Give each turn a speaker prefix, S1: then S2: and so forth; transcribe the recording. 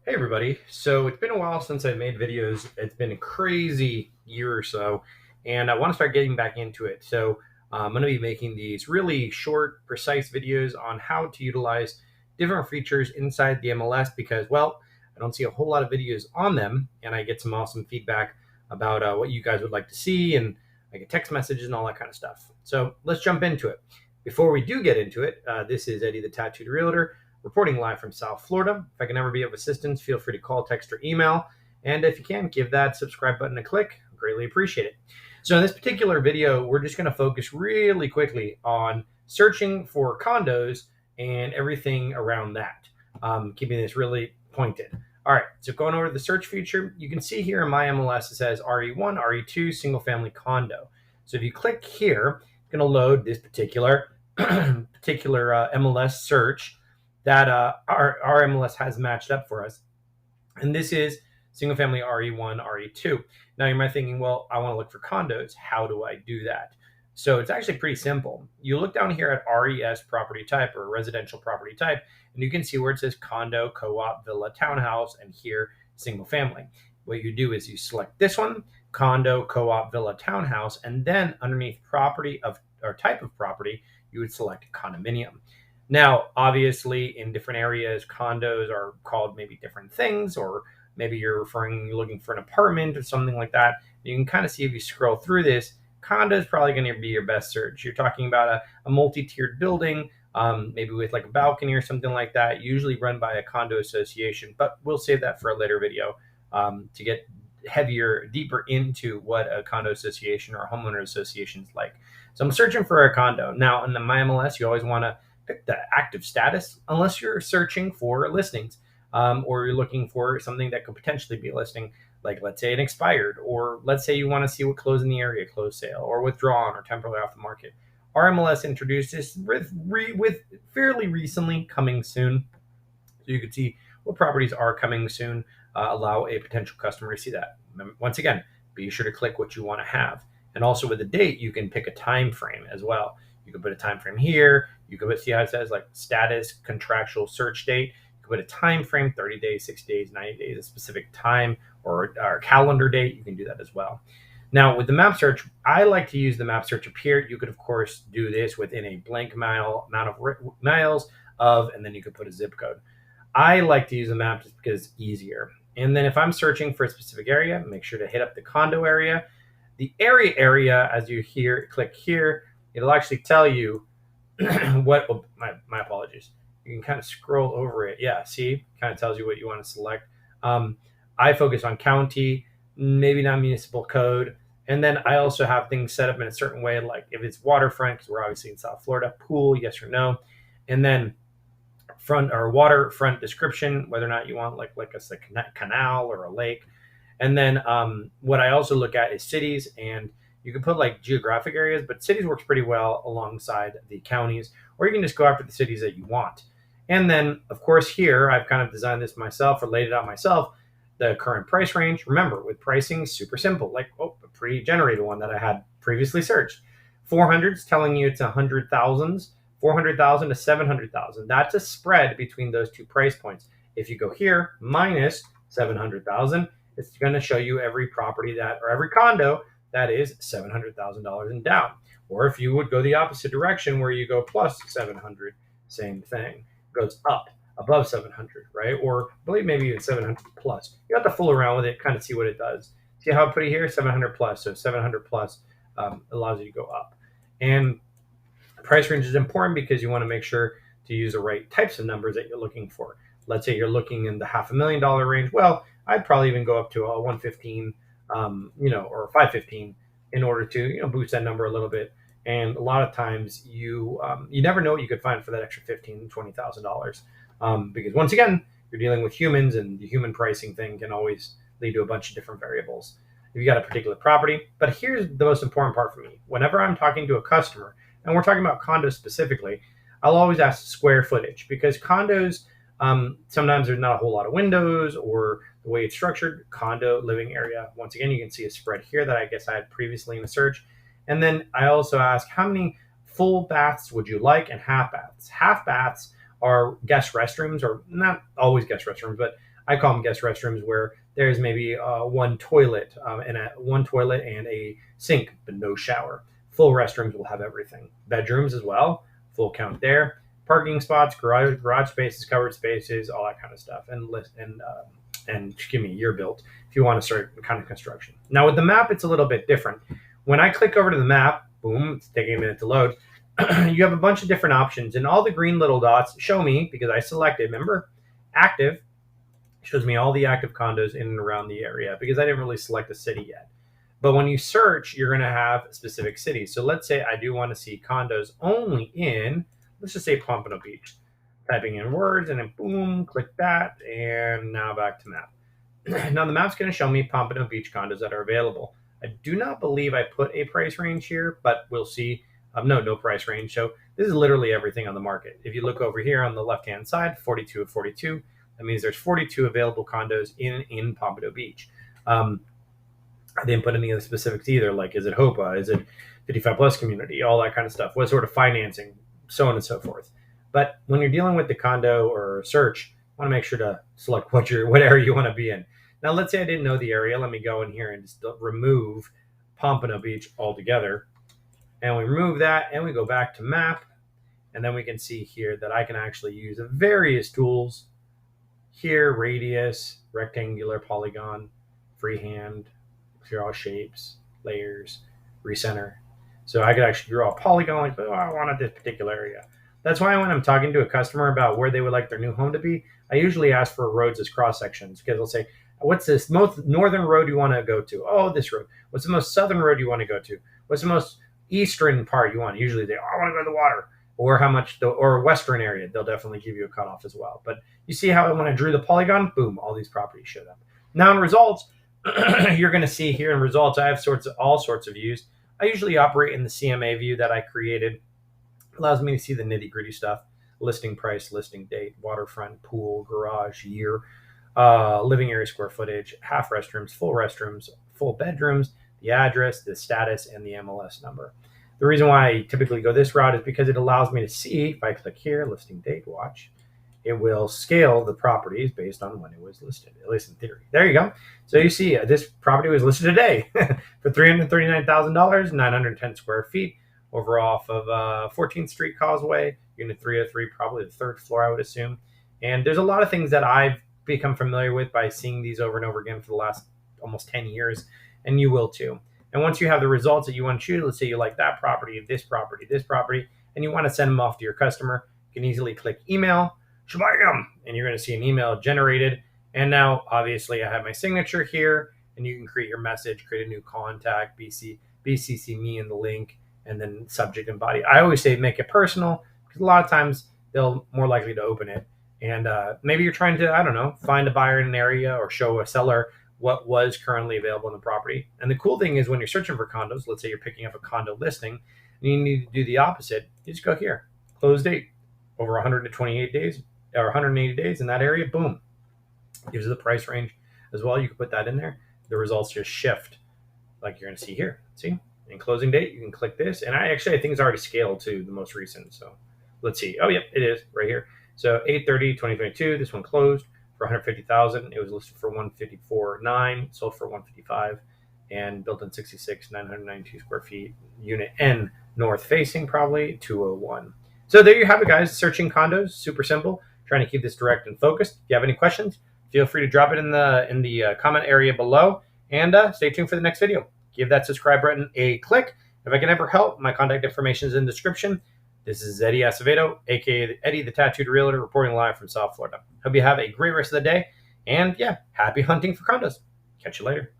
S1: Hey everybody. So it's been a while since I made videos. It's been a crazy year or so, and I want to start getting back into it. So I'm going to be making these really short, precise videos on how to utilize different features inside the MLS because, well, I don't see a whole lot of videos on them, and I get some awesome feedback about what you guys would like to see, and I get text messages and all that kind of stuff. So let's jump into it. Before we do get into it, this is Eddie the Tattooed Realtor reporting live from South Florida. If I can ever be of assistance, feel free to call, text, or email. And if you can, give that subscribe button a click. Greatly appreciate it. So in this particular video, we're just going to focus really quickly on searching for condos and everything around that, keeping this really pointed. All right, so going over to the search feature, you can see here in my MLS, it says RE1, RE2, single family condo. So if you click here, it's going to load this particular MLS search that our MLS has matched up for us. And this is single family RE1, RE2. Now you might be thinking, well, I want to look for condos. How do I do that? So it's actually pretty simple. You look down here at RES property type or residential property type, and you can see where it says condo, co-op, villa, townhouse, and here single family. What you do is you select this one, condo, co-op, villa, townhouse, and then underneath property of or type of property, you would select condominium. Now, obviously, in different areas, condos are called maybe different things, or maybe you're looking for an apartment or something like that. You can kind of see if you scroll through this, condo is probably going to be your best search. You're talking about a multi-tiered building, maybe with like a balcony or something like that, usually run by a condo association, but we'll save that for a later video to get deeper into what a condo association or a homeowner association is like. So I'm searching for a condo. Now, in the My MLS, you always want to pick the active status unless you're searching for listings or you're looking for something that could potentially be a listing, like let's say it expired, or let's say you want to see what closed in the area, closed sale, or withdrawn or temporarily off the market. Our MLS introduced this with fairly recently, coming soon. So you can see what properties are coming soon, allow a potential customer to see that. Once again, be sure to click what you want to have. And also with the date, you can pick a time frame as well. You can put a time frame here. You can see how it says like status, contractual search date. You can put a time frame, 30 days, 60 days, 90 days, a specific time or calendar date. You can do that as well. Now with the map search, I like to use the map search up here. You could of course do this within a blank amount of miles of, and then you could put a zip code. I like to use the map just because it's easier. And then if I'm searching for a specific area, make sure to hit up the condo area. The area, as you click here, it'll actually tell you what, oh, my apologies. You can kind of scroll over it. Yeah, see, kind of tells you what you want to select. I focus on county, maybe not municipal code. And then I also have things set up in a certain way, like if it's waterfront, because we're obviously in South Florida, pool, yes or no. And then front or waterfront description, whether or not you want like a canal or a lake. And then what I also look at is cities, and you can put like geographic areas, but cities works pretty well alongside the counties, or you can just go after the cities that you want. And then, of course, here I've kind of designed this myself or laid it out myself. The current price range. Remember, with pricing, super simple. Like a pre-generated one that I had previously searched. 400 is telling you it's 100,000s. 400,000 to 700,000. That's a spread between those two price points. If you go here minus 700,000, it's going to show you every property that or every condo that is $700,000 and down. Or if you would go the opposite direction where you go plus 700, same thing, goes up above 700, right? Or I believe maybe even 700 plus. You have to fool around with it, kind of see what it does. See how I put it here? 700 plus. So 700 plus allows you to go up. And price range is important because you want to make sure to use the right types of numbers that you're looking for. Let's say you're looking in the $500,000 range. Well, I'd probably even go up to a 115, or a 515 in order to, boost that number a little bit. And a lot of times you never know what you could find for that extra $15,000, $20,000. Because once again, you're dealing with humans, and the human pricing thing can always lead to a bunch of different variables if you got a particular property. But here's the most important part for me. Whenever I'm talking to a customer, and we're talking about condos specifically, I'll always ask square footage, because condos, sometimes there's not a whole lot of windows, or the way it's structured, condo living area. Once again, you can see a spread here that I guess I had previously in the search. And then I also ask, how many full baths would you like and half baths? Half baths are guest restrooms, or not always guest restrooms, but I call them guest restrooms, where there's maybe one toilet one toilet and a sink, but no shower. Full restrooms will have everything. Bedrooms as well, full count there. Parking spots, garage spaces, covered spaces, all that kind of stuff, and give me year built if you want to start kind of construction. Now with the map, it's a little bit different. When I click over to the map, boom, it's taking a minute to load. You have a bunch of different options, and all the green little dots show me, because I selected, remember, active, shows me all the active condos in and around the area, because I didn't really select a city yet. But when you search, you're going to have specific cities. So let's say I do want to see condos only in, let's just say Pompano Beach. Typing in words, and then boom, click that, and now back to map. Now the map's going to show me Pompano Beach condos that are available. I do not believe I put a price range here, but we'll see. No price range. So this is literally everything on the market. If you look over here on the left-hand side, 42 of 42, that means there's 42 available condos in Pompano Beach. I didn't put any of the specifics either, like is it HOPA, is it 55 plus community, all that kind of stuff, what sort of financing, so on and so forth. But when you're dealing with the condo or search, I want to make sure to select what area you want to be in. Now, let's say I didn't know the area. Let me go in here and just remove Pompano Beach altogether. And we remove that, and we go back to map. And then we can see here that I can actually use various tools. Here, radius, rectangular, polygon, freehand, draw shapes, layers, recenter. So I could actually draw a polygon, like, oh, I wanted this particular area. That's why when I'm talking to a customer about where they would like their new home to be, I usually ask for roads as cross sections, because they'll say, what's this most northern road you want to go to? Oh, this road. What's the most southern road you want to go to? What's the most eastern part you want? Usually they, I want to go to the water. Or how much, or western area, they'll definitely give you a cutoff as well. But you see how when I drew the polygon, boom, all these properties showed up. Now in results, you're going to see here in results, I have all sorts of views. I usually operate in the CMA view that I created. It allows me to see the nitty gritty stuff: listing price, listing date, waterfront, pool, garage, year, living area square footage, half restrooms, full bedrooms, the address, the status, and the MLS number. The reason why I typically go this route is because it allows me to see, if I click here, listing date, watch, it will scale the properties based on when it was listed, at least in theory. There you go. So you see this property was listed today for $339,000, 910 square feet, over off of 14th Street Causeway, unit 303, probably the third floor, I would assume. And there's a lot of things that I've become familiar with by seeing these over and over again for the last almost 10 years, and you will too. And once you have the results that you want to choose, let's say you like that property, this property, and you want to send them off to your customer, you can easily click email, shabam, and you're going to see an email generated. And now, obviously, I have my signature here, and you can create your message, create a new contact, BCC me in the link, and then subject and body. I always say make it personal, because a lot of times they'll more likely to open it. And maybe you're trying to, I don't know, find a buyer in an area or show a seller what was currently available in the property. And the cool thing is when you're searching for condos, let's say you're picking up a condo listing, and you need to do the opposite, you just go here, close date, over 128 days or 180 days in that area, boom. Gives you the price range as well. You can put that in there. The results just shift like you're going to see here. See? In closing date, you can click this. And I think it's already scaled to the most recent. So let's see. Oh, yep, it is right here. So 8/30/2022, this one closed for $150,000. It was listed for $154,900, sold for $155,000, and built in 66, 992 square feet. Unit N, north facing, probably 201. So there you have it, guys. Searching condos, super simple. Trying to keep this direct and focused. If you have any questions, feel free to drop it in the comment area below, and stay tuned for the next video. Give that subscribe button a click. If I can ever help, my contact information is in the description. This is Eddie Acevedo, aka Eddie the Tattooed Realtor, reporting live from South Florida. Hope you have a great rest of the day, and yeah, happy hunting for condos. Catch you later.